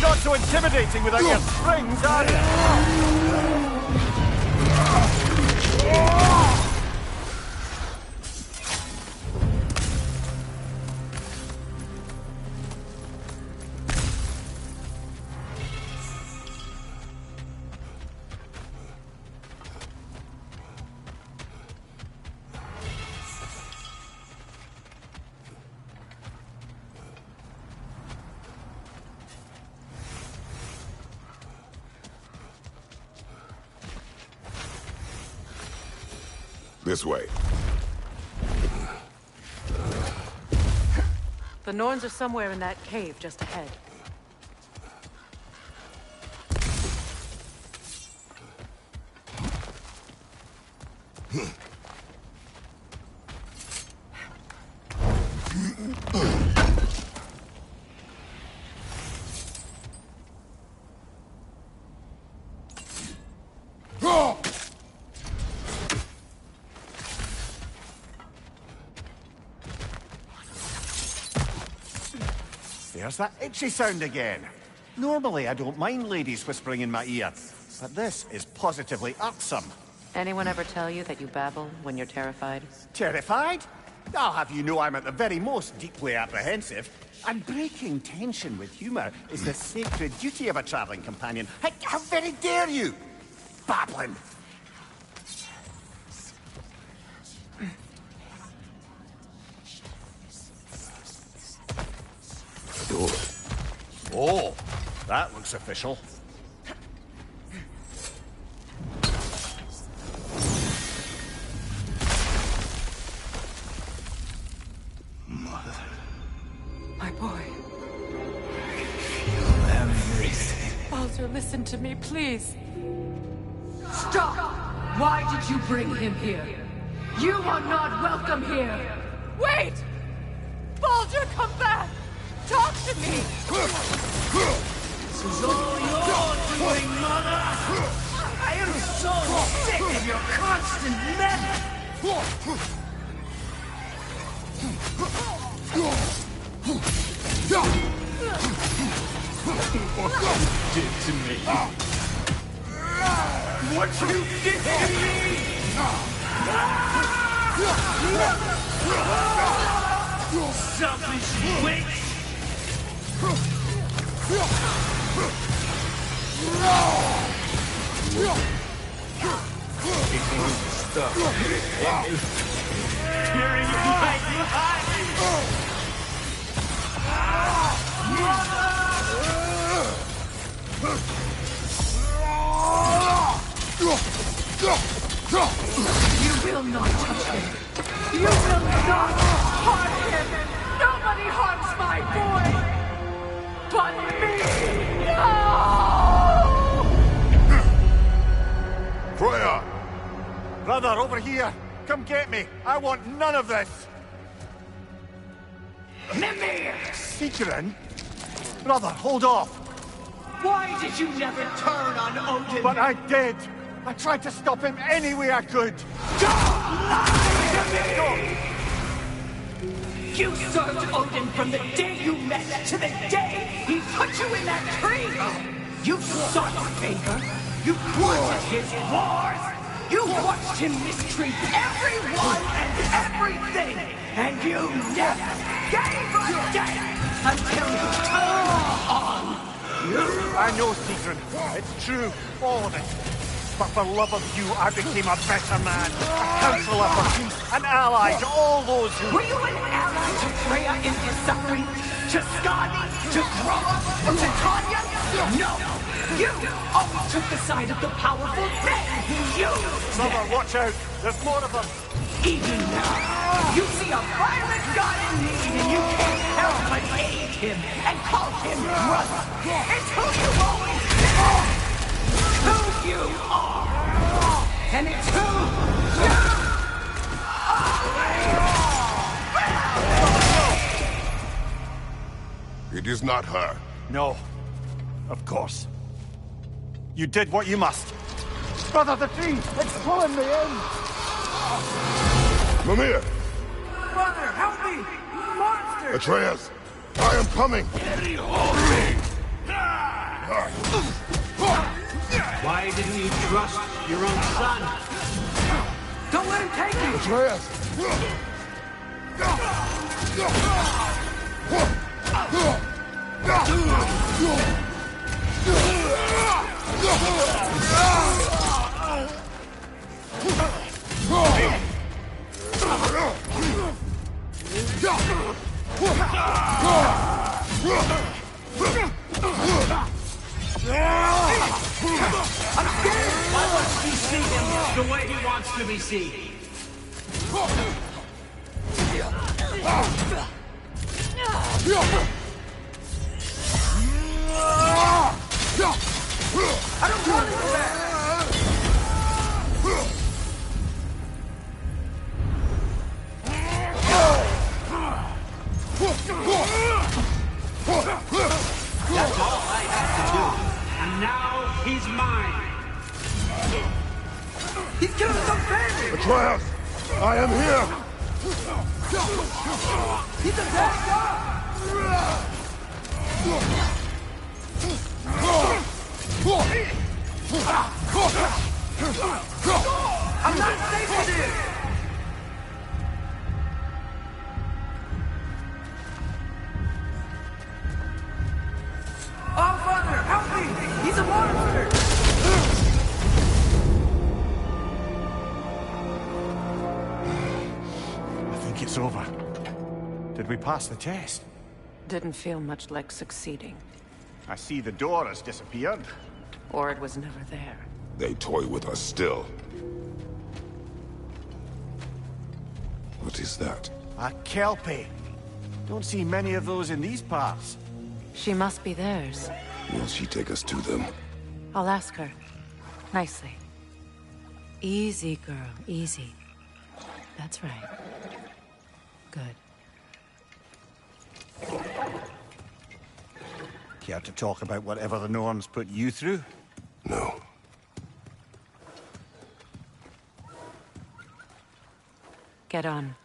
Not so intimidating without your springs, are you? This way. The Norns are somewhere in that cave just ahead. There's that itchy sound again. Normally, I don't mind ladies whispering in my ear, but this is positively irksome. Anyone ever tell you that you babble when you're terrified? Terrified? I'll have you know I'm at the very most deeply apprehensive. And breaking tension with humor is the sacred duty of a traveling companion. How very dare you! Babbling! Oh, that looks official. Mother. My boy. I can feel everything. Baldur, listen to me, please. Stop! Why did you bring him here? You are not welcome here! Wait! Baldur, come back! Talk to me! This is all your doing, Mother! I am so sick of your constant meddling! What you did to me! What you did to me! Selfish witch! Stop. Tearing my life! You will not touch him! You will not harm him! Nobody harms my boy! But me! No! Freya! Brother, over here! Come get me! I want none of this! Mimir! Sigrun? Brother, hold off! Why did you never turn on Odin? But I did! I tried to stop him any way I could! Don't lie to me! You served Odin from the day you met to the day he put you in that tree! You sought favor, you wanted his wars, you watched him mistreat everyone and everything, and you never gave a damn until he turned on you! I know, Sigrun. It's true, all of it. But for love of you, I became a better man. A counselor for peace, an ally to all those who... Were you an ally to Freya in his suffering? To Skadi? To Groma? Or to Tanya? No! You always took the side of the powerful men who used Mother, them. watch out! There's more of them! Even now, you see a violent god in need and you can't help but aid him and call him brother. It's who you've always been. Who you are. And it's who you are. It is not her. No. Of course. You did what you must. Brother, the tree! It's pulling me in! Mimir! Brother, help me! Monster! Atreus! I am coming! Why didn't you trust your own son? Don't let him take you! Atreus! Why won't you see him the way he wants to be seen? I don't want it back! That's all I had to do. And now he's mine. He's killing some family! Atreus! I am here! He's attacked us! I'm not safe for this! Oh, Father, help me! He's a monster! I think it's over. Did we pass the test? Didn't feel much like succeeding. I see the door has disappeared. Or it was never there. They toy with us still. What is that? A Kelpie. Don't see many of those in these parts. She must be theirs. Will she take us to them? I'll ask her. Nicely. Easy, girl. Easy. That's right. Good. Care to talk about whatever the Norns put you through? No. Get on.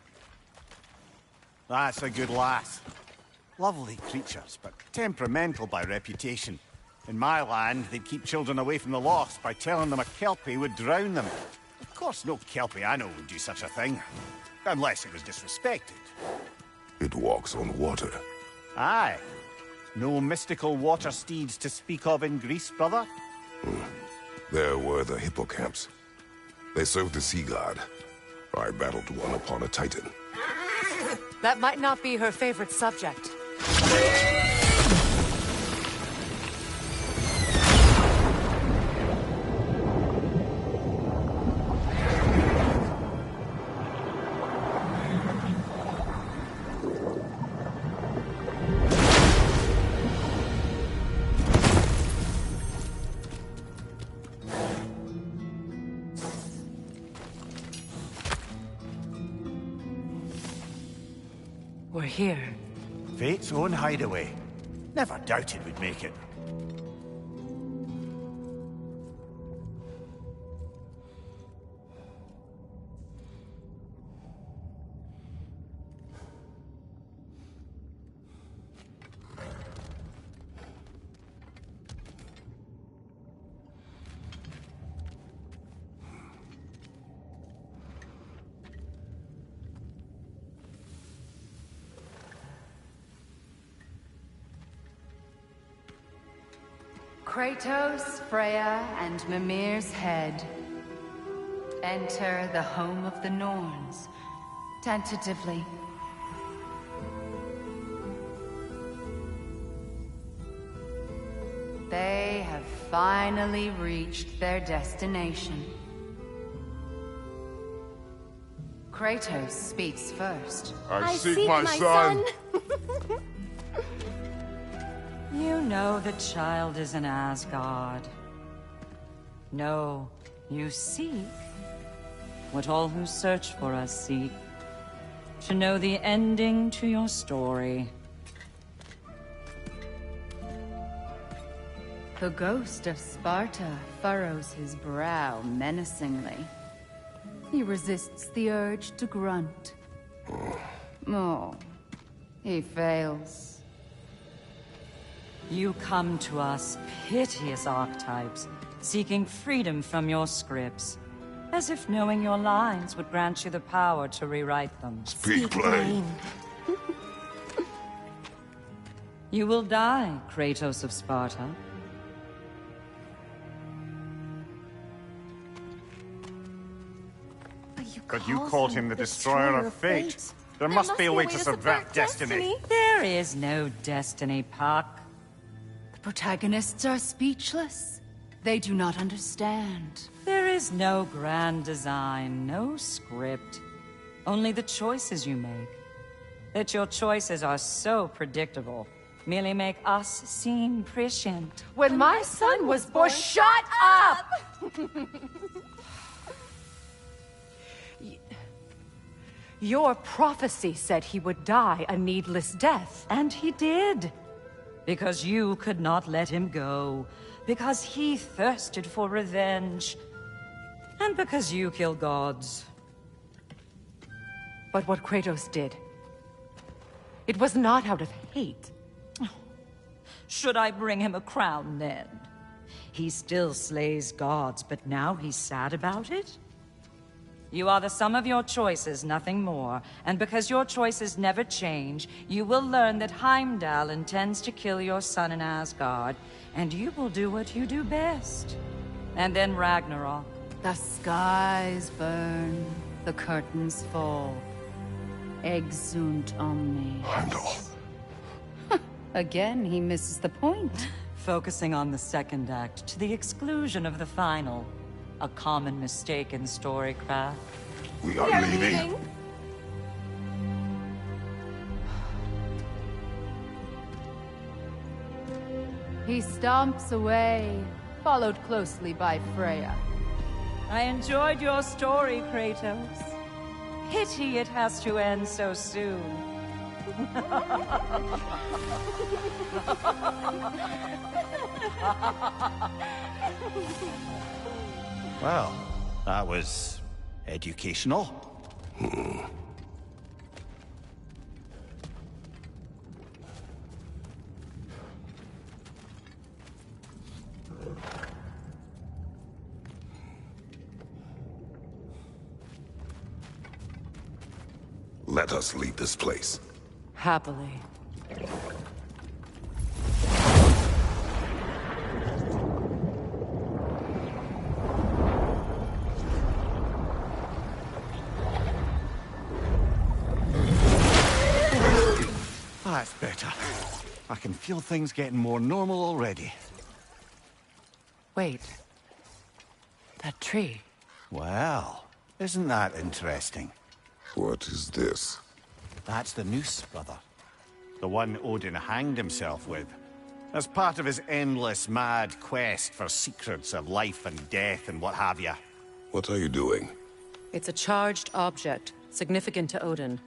That's a good lass. Lovely creatures, but temperamental by reputation. In my land, they'd keep children away from the lost by telling them a Kelpie would drown them. Of course, no Kelpie I know would do such a thing. Unless it was disrespected. It walks on water. Aye. No mystical water steeds to speak of in Greece, brother? There were the hippocamps. They served the sea god. I battled one upon a titan. That might not be her favorite subject. We're here. Fate's own hideaway. Never doubted we'd make it. Kratos, Freya, and Mimir's head. Enter the home of the Norns, tentatively. They have finally reached their destination. Kratos speaks first. I seek my son. You know the child is in Asgard. No, you seek what all who search for us seek. To know the ending to your story. The ghost of Sparta furrows his brow menacingly. He resists the urge to grunt. Oh, he fails. You come to us, piteous archetypes, seeking freedom from your scripts, as if knowing your lines would grant you the power to rewrite them. Speak plain. You will die, Kratos of Sparta. But you called him the destroyer of fate. There must be a way to subvert destiny. There is no destiny, Puck. The protagonists are speechless. They do not understand. There is no grand design, no script. Only the choices you make. That your choices are so predictable merely make us seem prescient. When my son was born, shut up! Your prophecy said he would die a needless death. And he did. Because you could not let him go. Because he thirsted for revenge. And because you kill gods. But what Kratos did, it was not out of hate. Should I bring him a crown then? He still slays gods, but now he's sad about it? You are the sum of your choices, nothing more. And because your choices never change, you will learn that Heimdall intends to kill your son in Asgard, and you will do what you do best. And then Ragnarok. The skies burn, the curtains fall. Exunt omnes. Heimdall. Again, he misses the point. Focusing on the second act to the exclusion of the final. A common mistake in storycraft. We are leaving. He stomps away, followed closely by Freya. I enjoyed your story, Kratos. Pity it has to end so soon. Well, that was educational. Let us leave this place. Happily. That's better. I can feel things getting more normal already. Wait. That tree. Well, isn't that interesting? What is this? That's the noose, brother. The one Odin hanged himself with. As part of his endless, mad quest for secrets of life and death and what have you. What are you doing? It's a charged object, significant to Odin.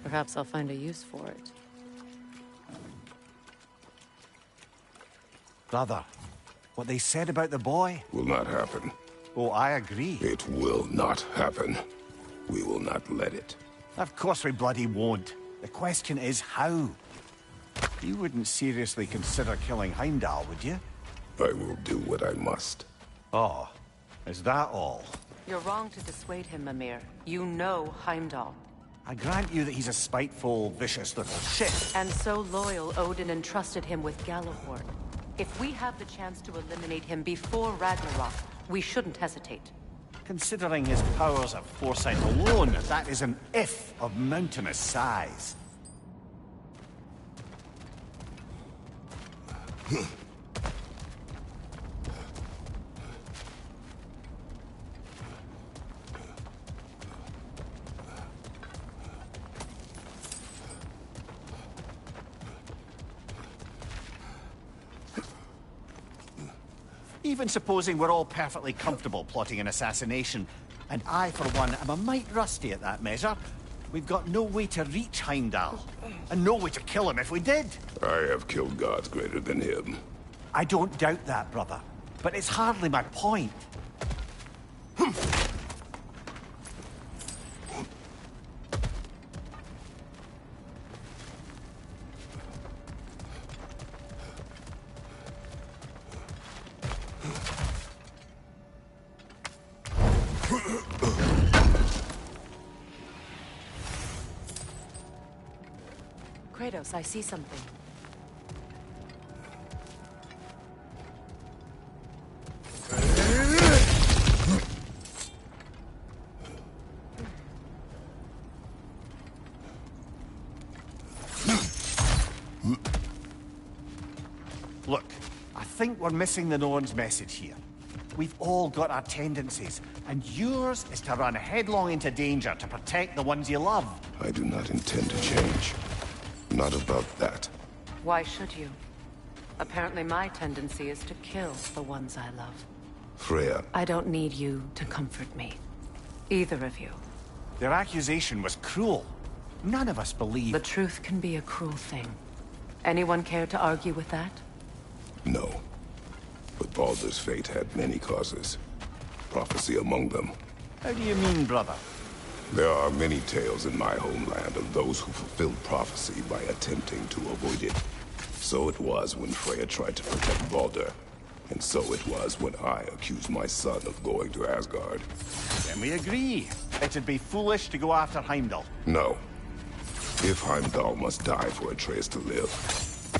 Perhaps I'll find a use for it. Brother, what they said about the boy? Will not happen. Oh, I agree. It will not happen. We will not let it. Of course we bloody won't. The question is how? You wouldn't seriously consider killing Heimdall, would you? I will do what I must. Oh, is that all? You're wrong to dissuade him, Mimir. You know Heimdall. I grant you that he's a spiteful, vicious little shit. And so loyal, Odin entrusted him with Gjallarhorn. If we have the chance to eliminate him before Ragnarok, we shouldn't hesitate. Considering his powers of foresight alone, that is an if of mountainous size. Even supposing we're all perfectly comfortable plotting an assassination, and I, for one, am a mite rusty at that measure, we've got no way to reach Heimdall, and no way to kill him if we did. I have killed gods greater than him. I don't doubt that, brother. But it's hardly my point. Kratos, I see something. Look, I think we're missing the Norn's message here. We've all got our tendencies, and yours is to run headlong into danger to protect the ones you love. I do not intend to change. Not about that. Why should you? Apparently my tendency is to kill the ones I love. Freya, I don't need you to comfort me. Either of you. Their accusation was cruel. None of us believe... The truth can be a cruel thing. Anyone care to argue with that? no. But Baldur's fate had many causes. Prophecy among them. How do you mean, brother? There are many tales in my homeland of those who fulfilled prophecy by attempting to avoid it. So it was when Freya tried to protect Baldur. And so it was when I accused my son of going to Asgard. Then we agree. It'd be foolish to go after Heimdall. No. If Heimdall must die for Atreus to live,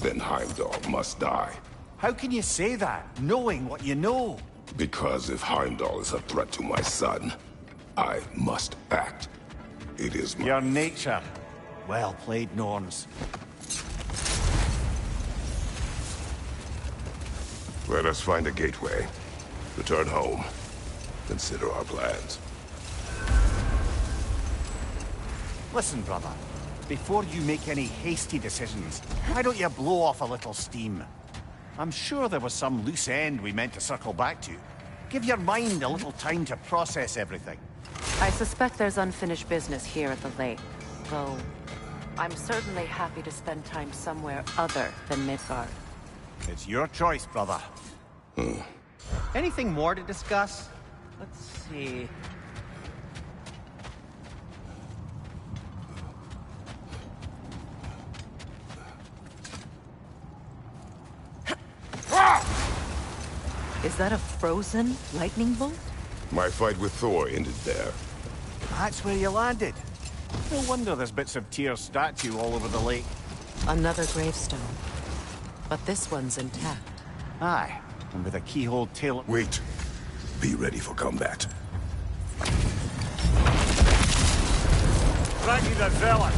then Heimdall must die. How can you say that, knowing what you know? Because if Heimdall is a threat to my son, I must act. It is my... Your nature. Well played, Norns. Let us find a gateway. Return home. Consider our plans. Listen, brother. Before you make any hasty decisions, why don't you blow off a little steam? I'm sure there was some loose end we meant to circle back to. Give your mind a little time to process everything. I suspect there's unfinished business here at the lake, though I'm certainly happy to spend time somewhere other than Midgard. It's your choice, brother. Anything more to discuss? Let's see. Is that a frozen lightning bolt? My fight with Thor ended there. That's where you landed. No wonder there's bits of Tyr's statue all over the lake. Another gravestone. But this one's intact. Aye, and with a keyhole tail... Wait. Be ready for combat. Raggy the Zealot!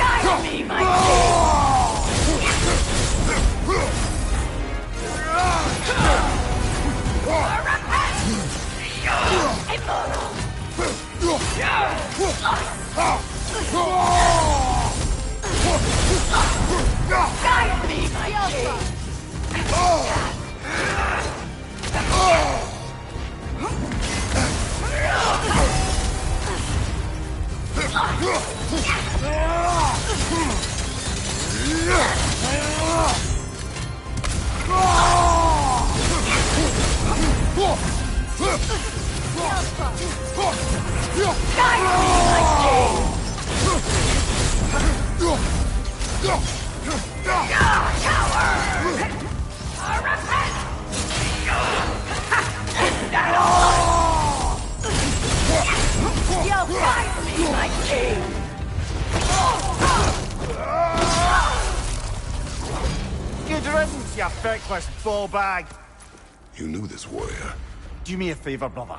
Guide me, my Guide me, my Good riddance, you feckless ball bag! You knew this warrior. Do me a favor, brother.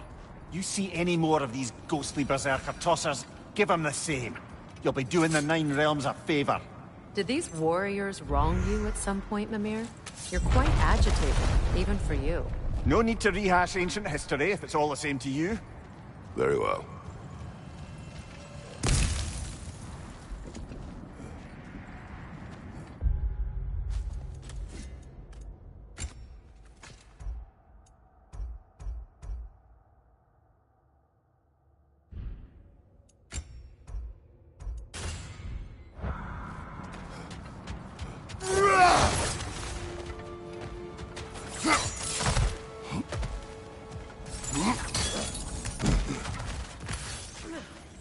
You see any more of these ghostly berserker tossers, give them the same. You'll be doing the Nine Realms a favor. Did these warriors wrong you at some point, Mimir? You're quite agitated, even for you. No need to rehash ancient history if it's all the same to you. Very well.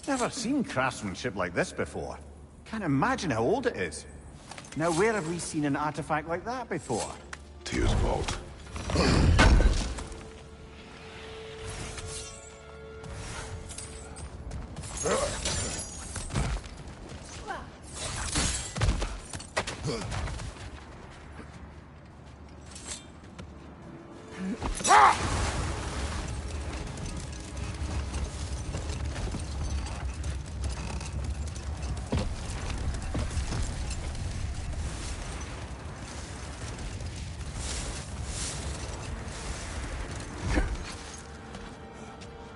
Never seen craftsmanship like this before. Can't imagine how old it is. Now, where have we seen an artifact like that before? Tyr's vault.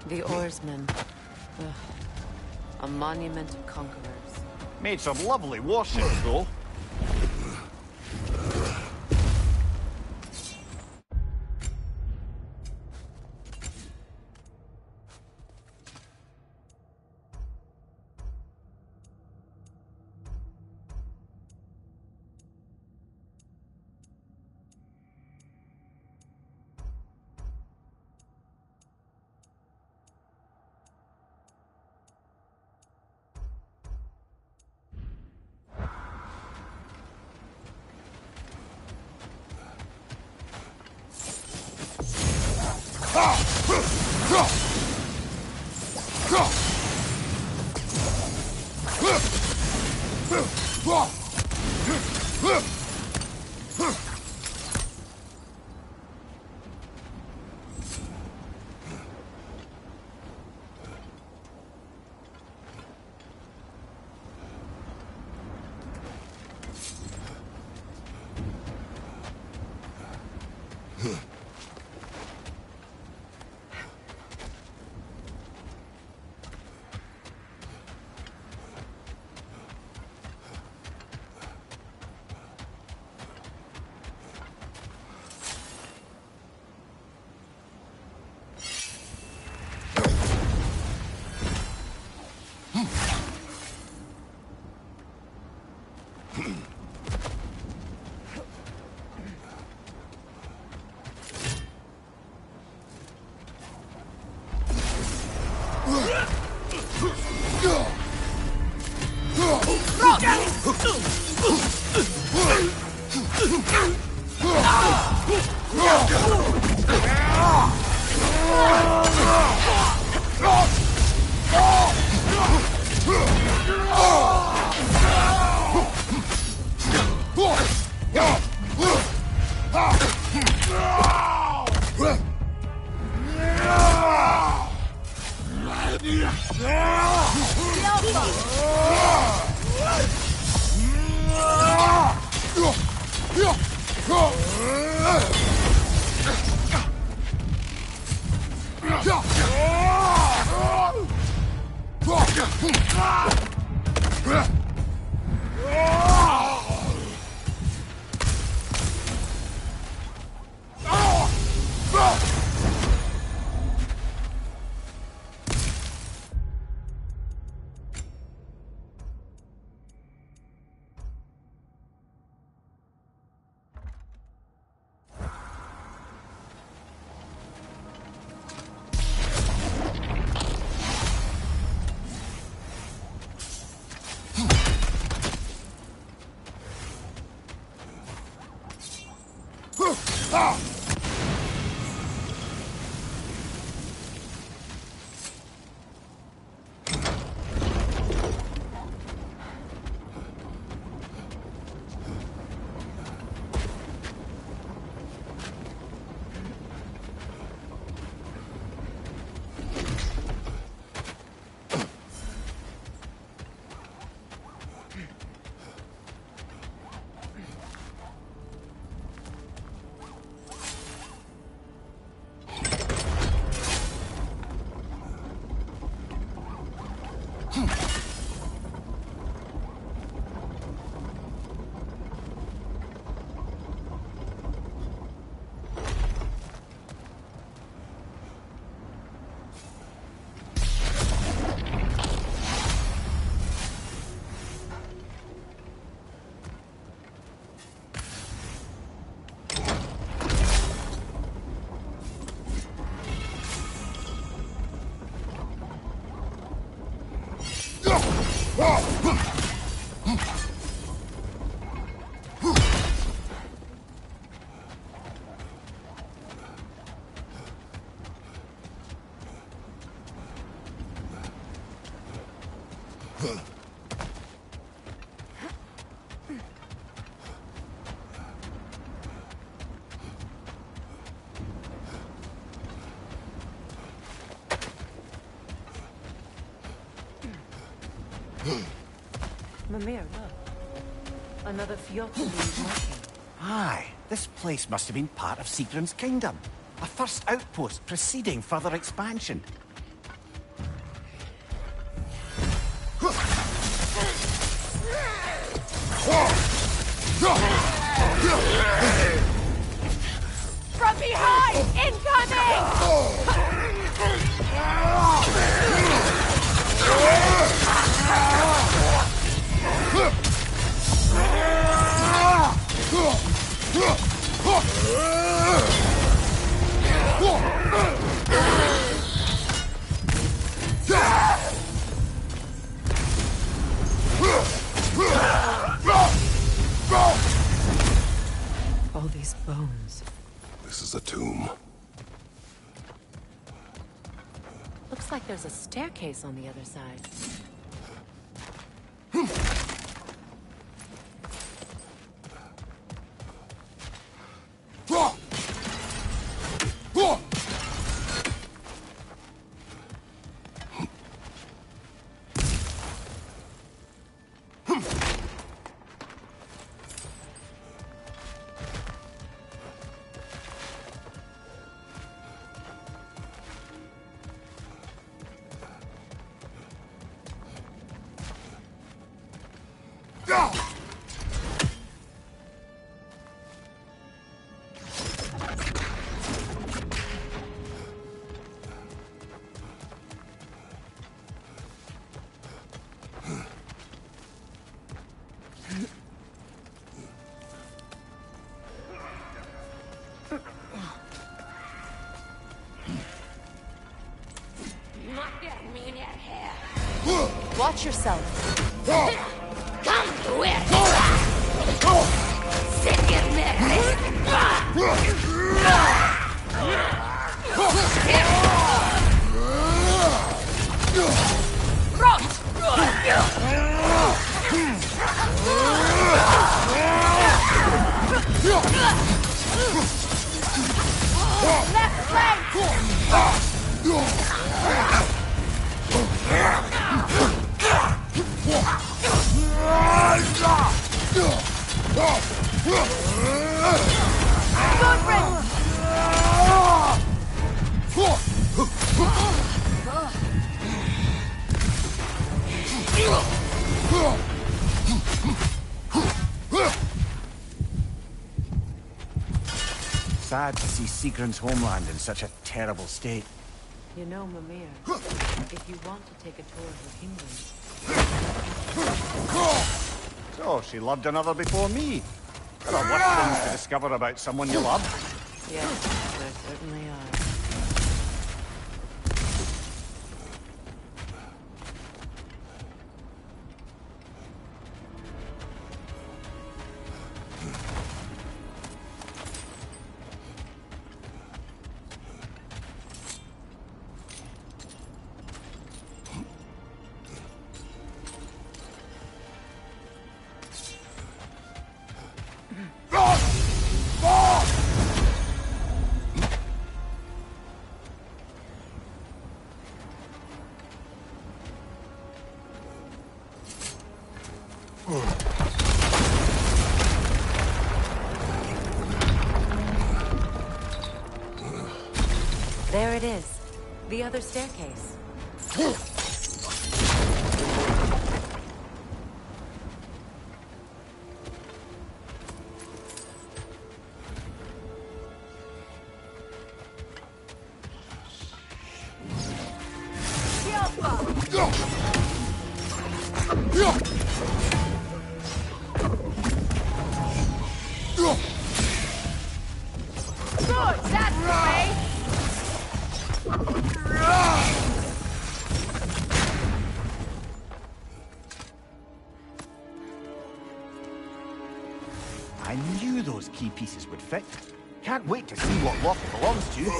The oarsmen. Ugh. A monument of conquerors. Made some lovely warships, though. Mimir, look. Another Fjotun marking. Aye, this place must have been part of Sigrun's kingdom. A first outpost preceding further expansion. From behind! Incoming! All these bones. This is a tomb. Looks like there's a staircase on the other side. Watch yourself. Come with Sit your left leg! Sad to see Sigrun's homeland in such a terrible state. You know, Mimir, if you want to take a tour of the kingdom... So, she loved another before me. There are worse things to discover about someone you love. Yes, there certainly are. There it is. The other staircase. Good, that's the way! I knew those key pieces would fit. Can't wait to see what lock it belongs to.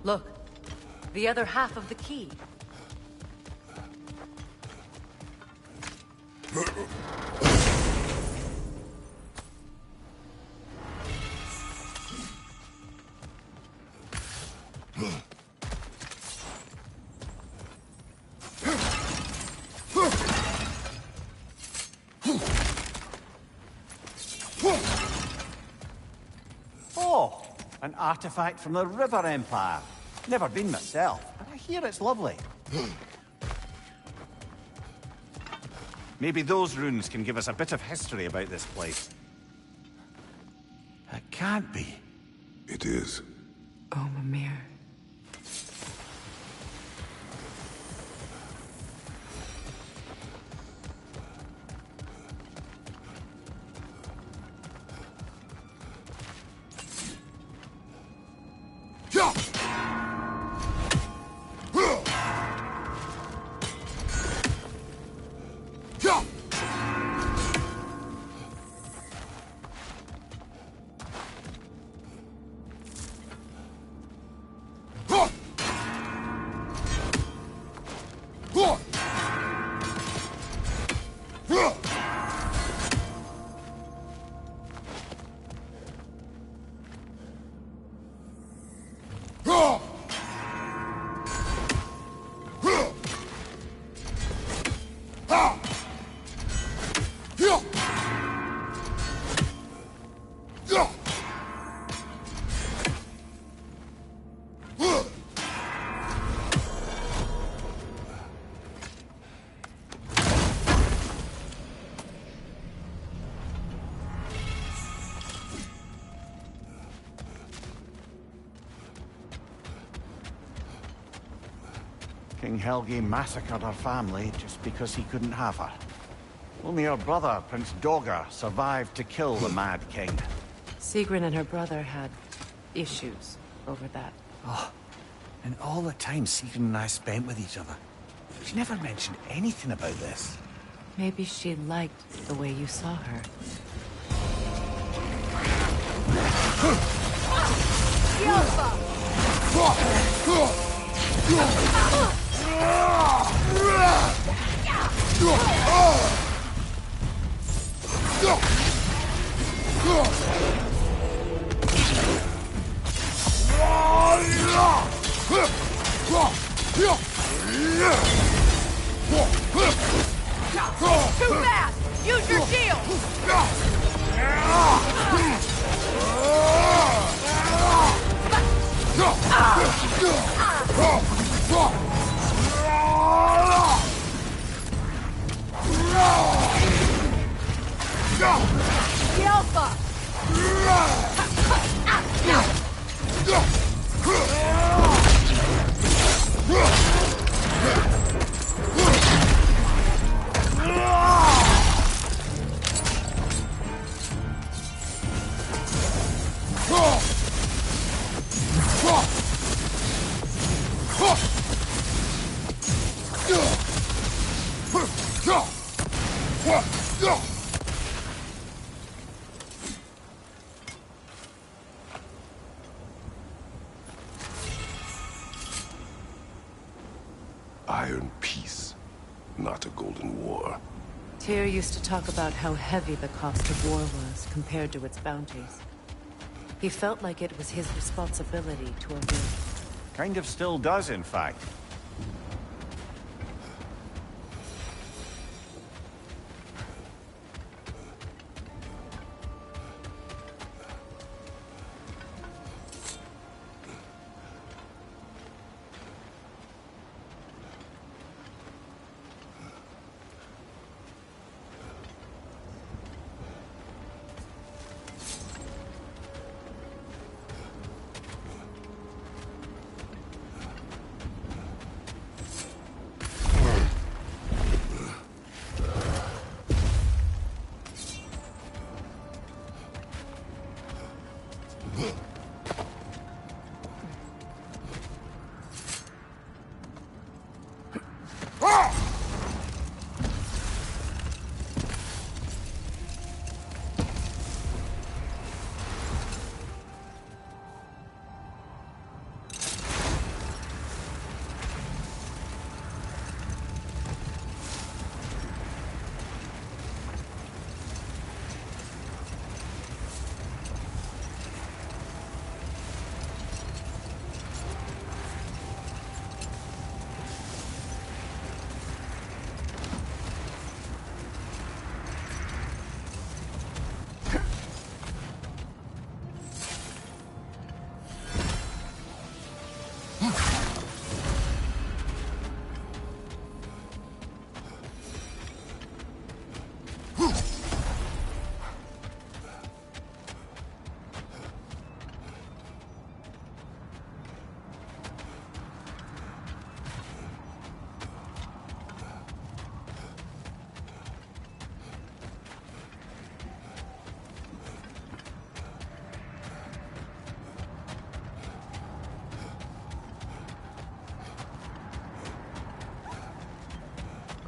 Look, the other half of the key. Oh, an artifact from the River Empire. Never been myself, but I hear it's lovely. Maybe those runes can give us a bit of history about this place. It can't be. It is. Oh, Mimir. King Helgi massacred her family just because he couldn't have her. Only her brother, Prince Dogger, survived to kill the Mad King. Sigrun and her brother had issues over that. Oh, and all the time Sigrun and I spent with each other. She never mentioned anything about this. Maybe she liked the way you saw her. Too fast! Use your shield! Alpha! Iron peace, not a golden war. Tyr used to talk about how heavy the cost of war was compared to its bounties. He felt like it was his responsibility to avenge. Kind of still does, in fact.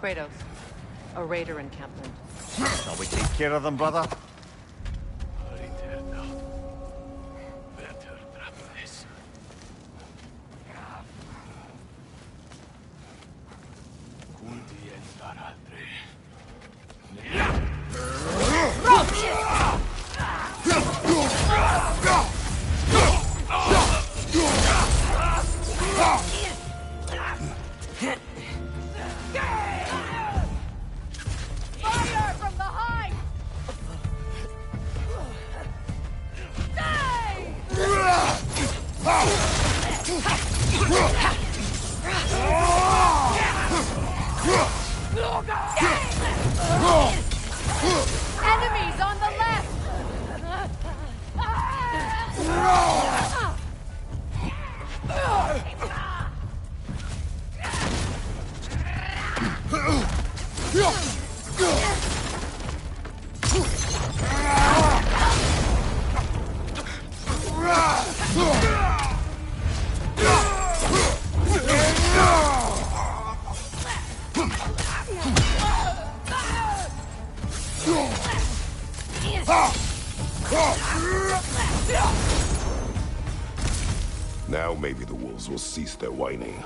Kratos. A raider encampment. Shall we take care of them, brother? Fire from behind! Enemies on the left! Now maybe the wolves will cease their whining.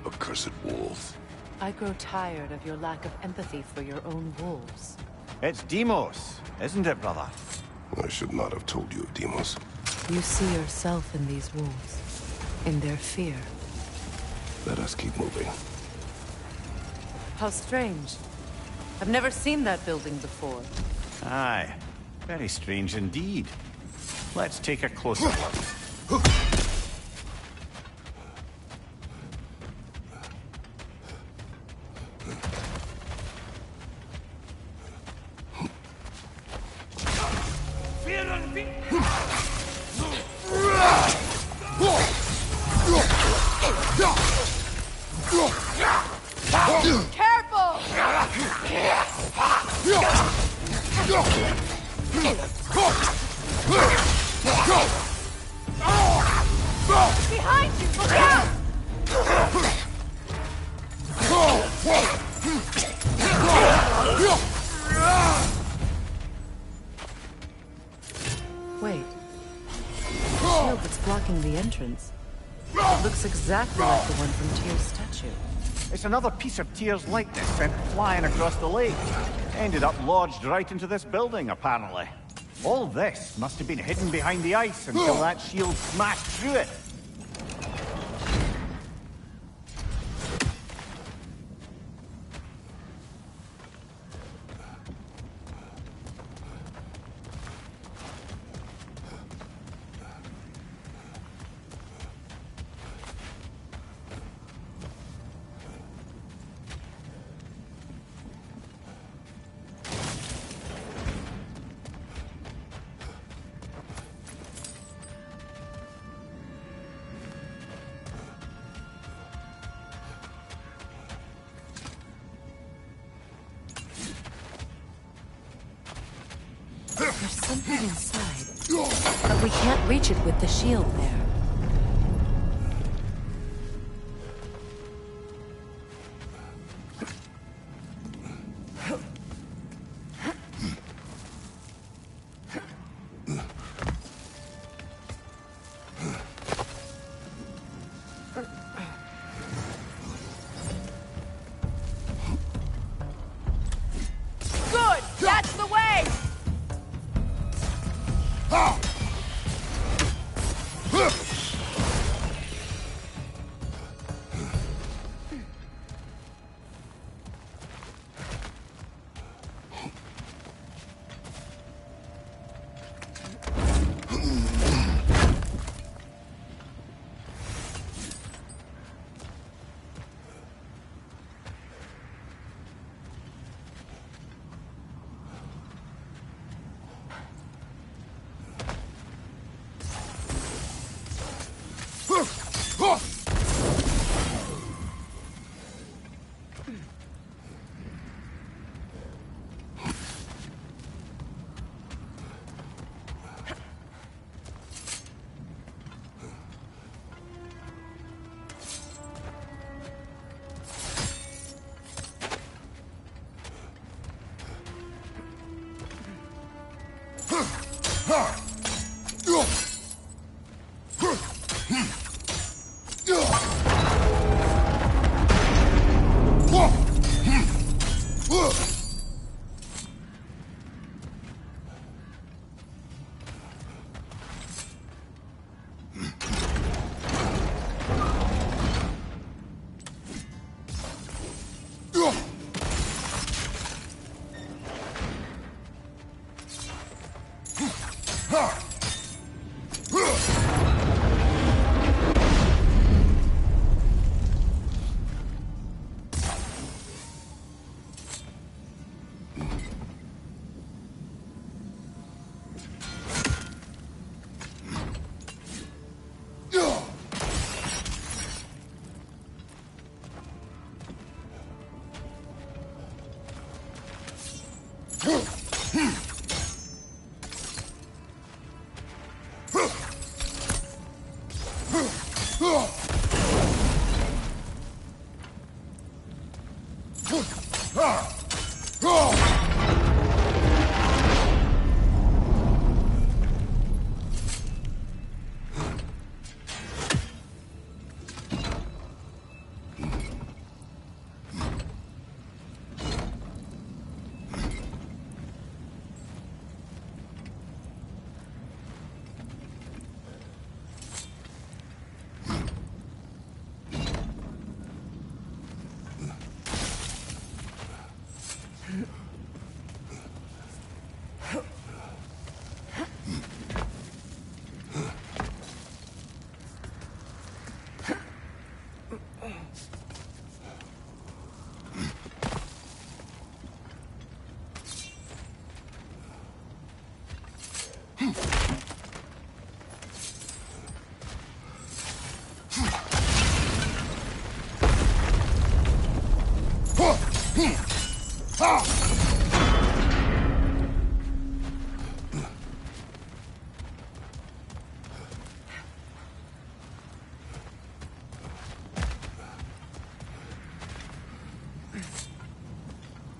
Accursed wolf. I grow tired of your lack of empathy for your own wolves. It's Demos, isn't it, brother? I should not have told you of Demos. You see yourself in these wolves, in their fear. Let us keep moving. How strange. I've never seen that building before. Aye, very strange indeed. Let's take a closer look. Careful! Behind you! Look out! Wait. The shield that's blocking the entrance. It looks exactly like the one from Tyr's statue. It's another piece of Tyr's likeness sent flying across the lake. Ended up lodged right into this building, apparently. All this must have been hidden behind the ice until that shield smashed through it. There's something inside, but we can't reach it with the shield there.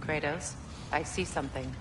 Kratos, I see something.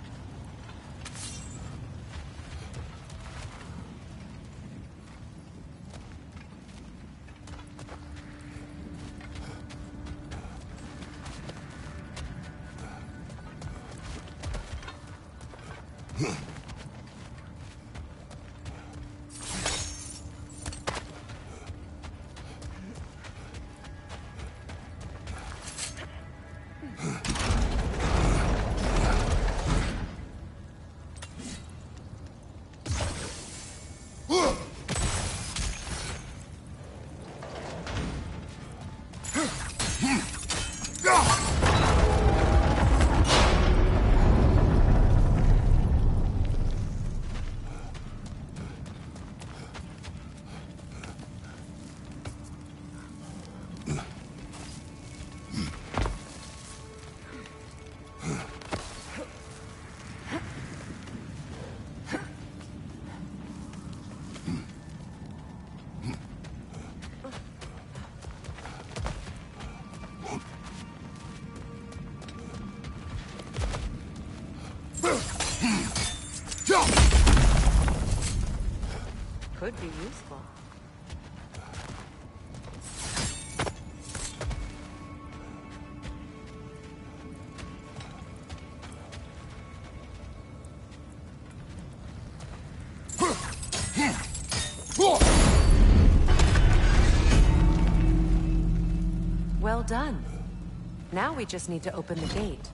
Could be useful. Well done. Now we just need to open the gate.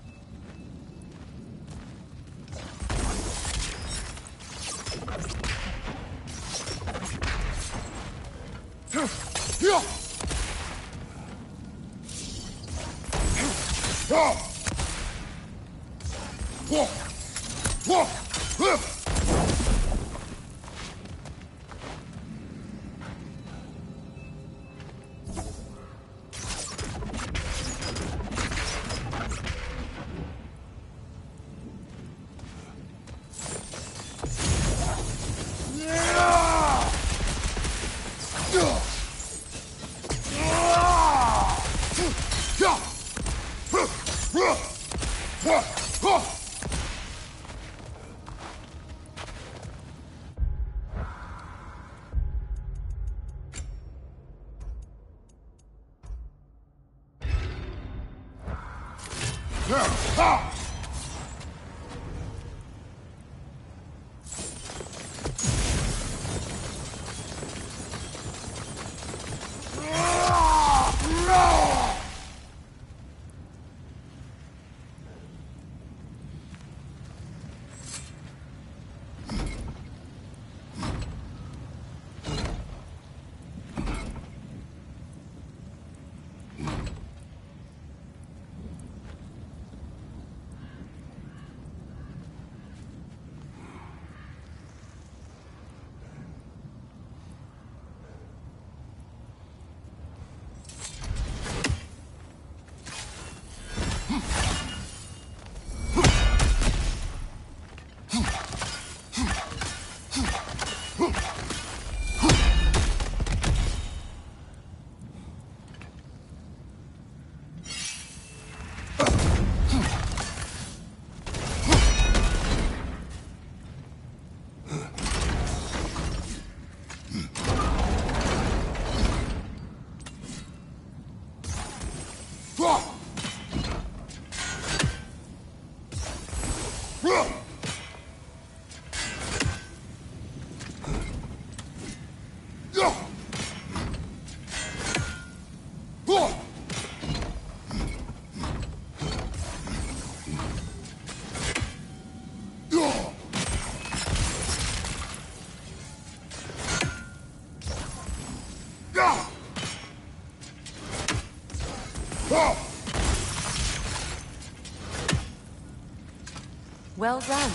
Well done.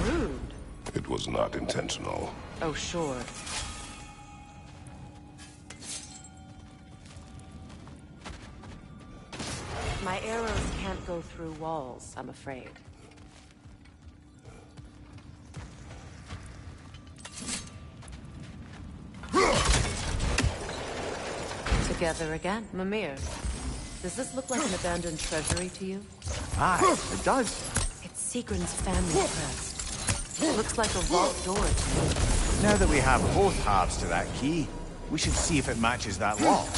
Rude. It was not intentional. Oh, sure. My arrows can't go through walls, I'm afraid. Together again. Mimir, does this look like an abandoned treasury to you? Aye, it does. It's Sigrun's family crest. Looks like a vault door to me. Now that we have both halves to that key, we should see if it matches that lock.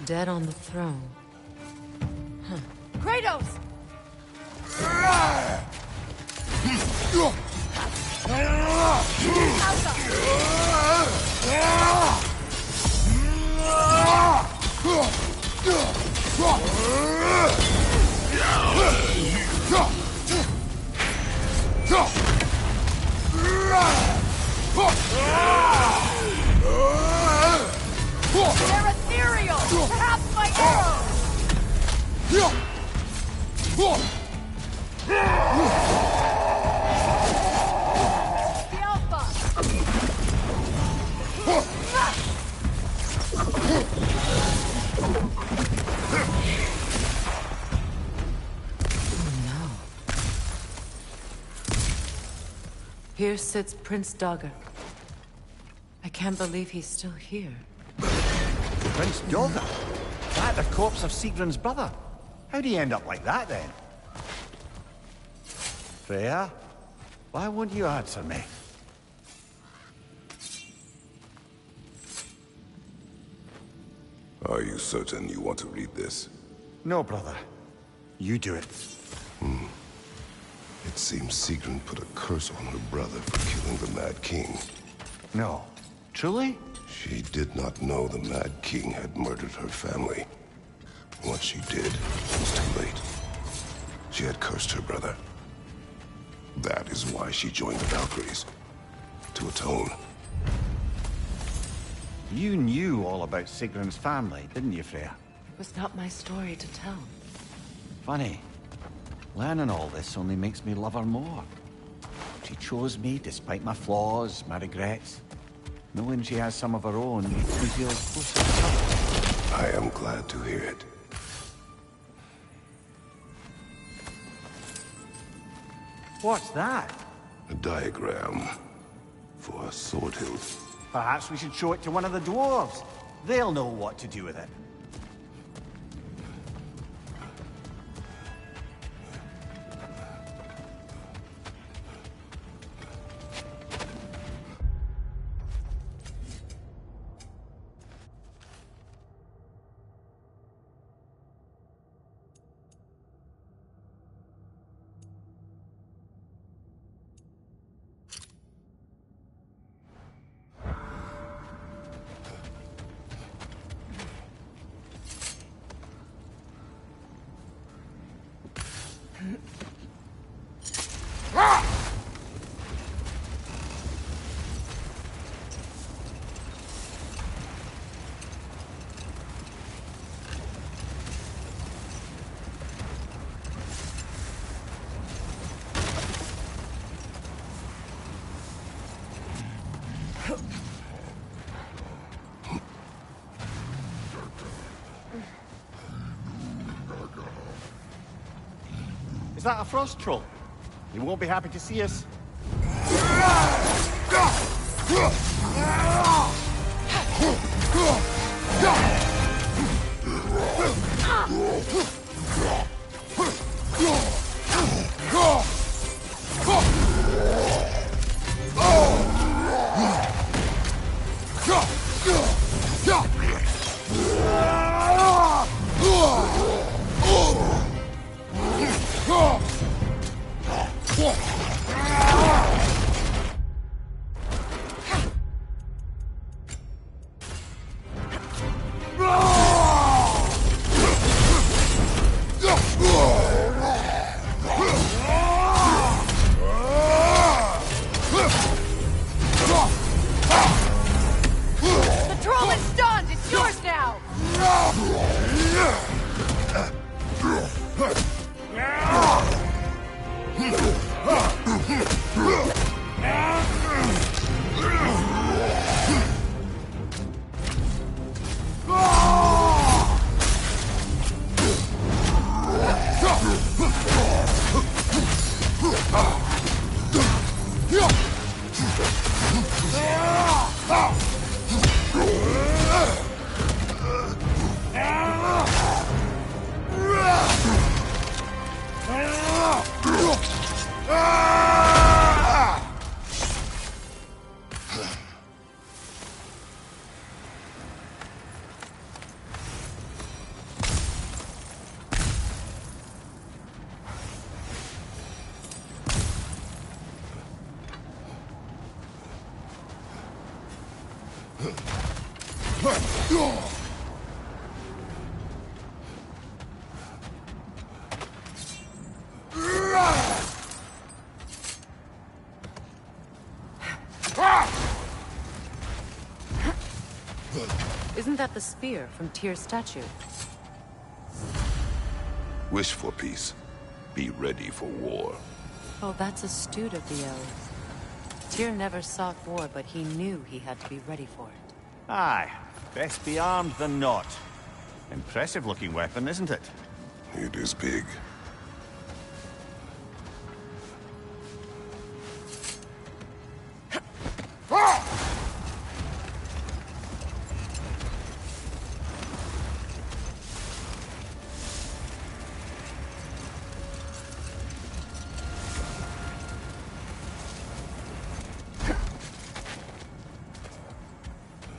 Dead on the throne. Kratos! They're ethereal! Perhaps my arrows! The Alpha! Here sits Prince Dagger. I can't believe he's still here. Prince Dagger? That the corpse of Sigrun's brother? How'd he end up like that, then? Freya? Why won't you answer me? Are you certain you want to read this? No, brother. You do it. It seems Sigrun put a curse on her brother for killing the Mad King. No. Truly? She did not know the Mad King had murdered her family. What she did was too late. She had cursed her brother. That is why she joined the Valkyries. To atone. You knew all about Sigrun's family, didn't you, Freya? It was not my story to tell. Funny. Learning all this only makes me love her more. She chose me despite my flaws, my regrets. Knowing she has some of her own makes me feel closer to her. I am glad to hear it. What's that? A diagram for a sword hilt. Perhaps we should show it to one of the dwarves. They'll know what to do with it. Is that a frost troll? He won't be happy to see us. Isn't that the spear from Tyr's statue? Wish for peace. Be ready for war. Oh, that's astute of the elves. Tyr never sought war, but he knew he had to be ready for it. Aye, best be armed than not. Impressive looking weapon, isn't it? It is big.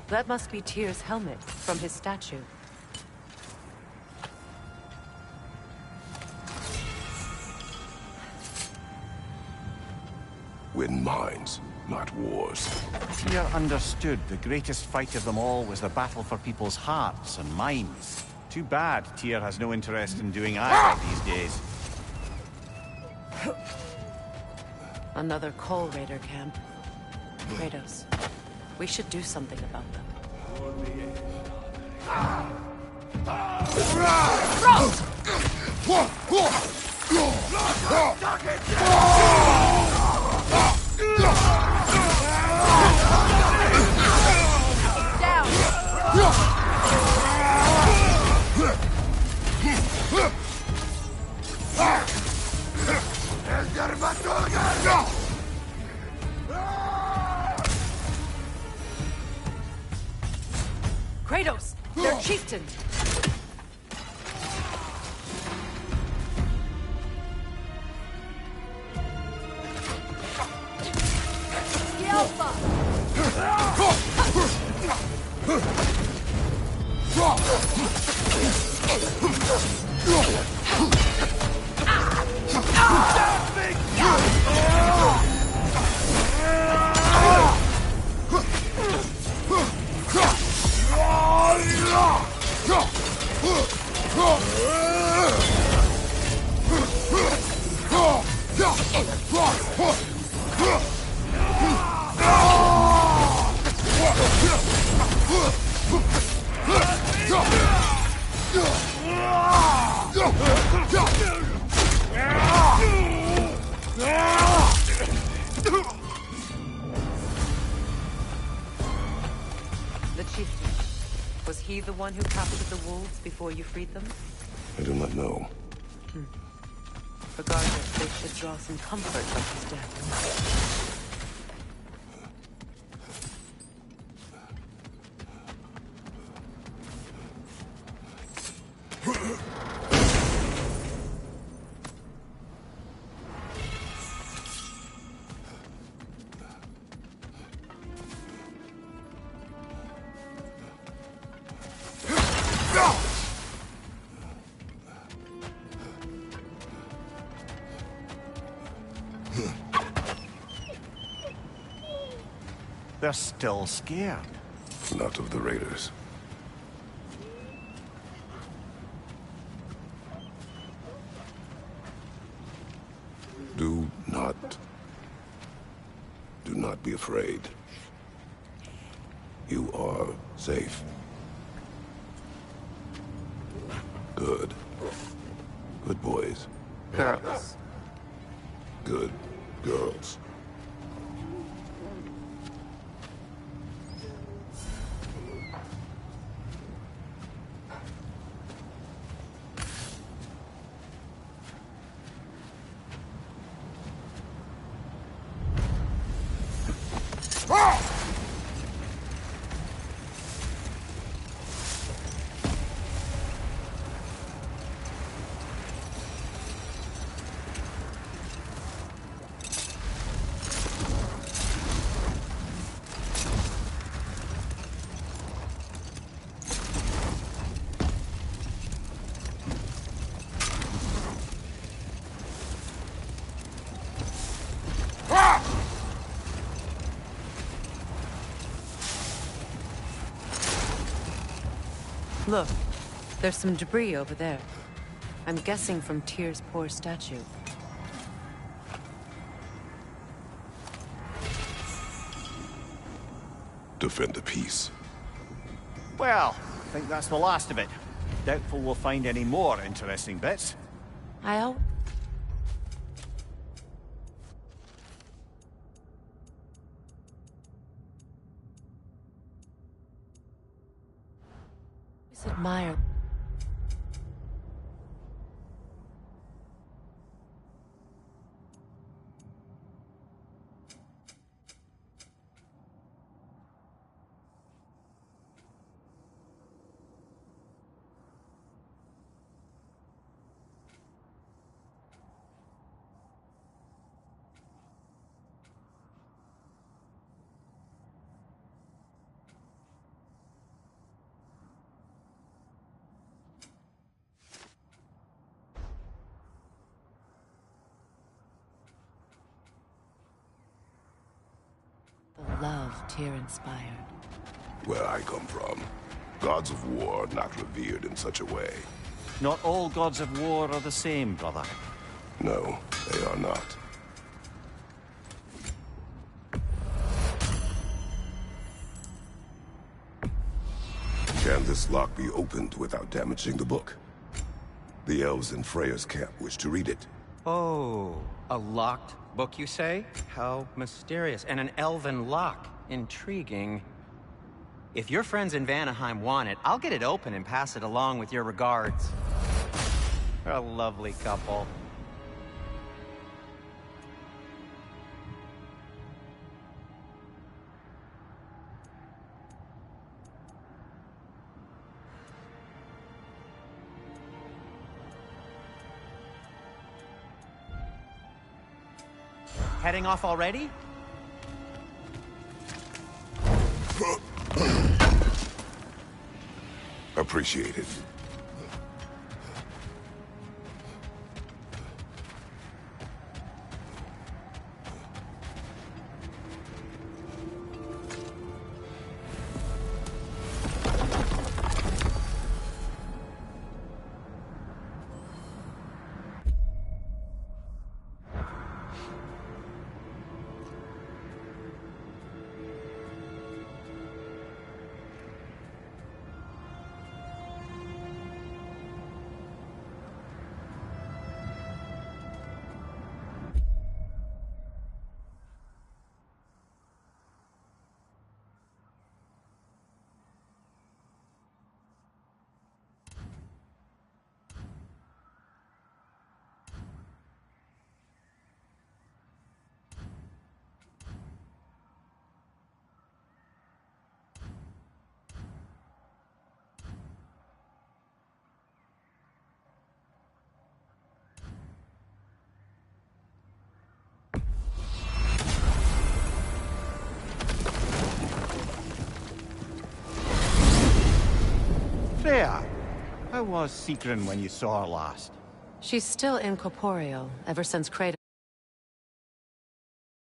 That must be Tyr's helmet from his statue. Win minds, not wars. Tyr understood the greatest fight of them all was the battle for people's hearts and minds. Too bad Tyr has no interest in doing either these days. Another Coal Raider camp. Kratos, we should do something about them. Kratos, they're chieftains. The chieftain. Was he the one who captured the wolves before you freed them? I do not know. Regardless, they should draw some comfort from his death. They're still scared. Not of the raiders. Do not be afraid. You are safe. Good. Good boys. Girls. Good girls. Look, there's some debris over there. I'm guessing from Tyr's poor statue. Defend the peace. Well, I think that's the last of it. Doubtful we'll find any more interesting bits. Admire. The love Tyr inspired. Where I come from, gods of war are not revered in such a way. Not all gods of war are the same, brother. No, they are not. Can this lock be opened without damaging the book? The elves in Freya's camp wish to read it. Oh, a locked book, you say? How mysterious. And an elven lock. Intriguing. If your friends in Vanaheim want it, I'll get it open and pass it along with your regards. They're a lovely couple. Heading off already? Appreciate it. Freya, how was Sigrun when you saw her last? She's still incorporeal, ever since Kratos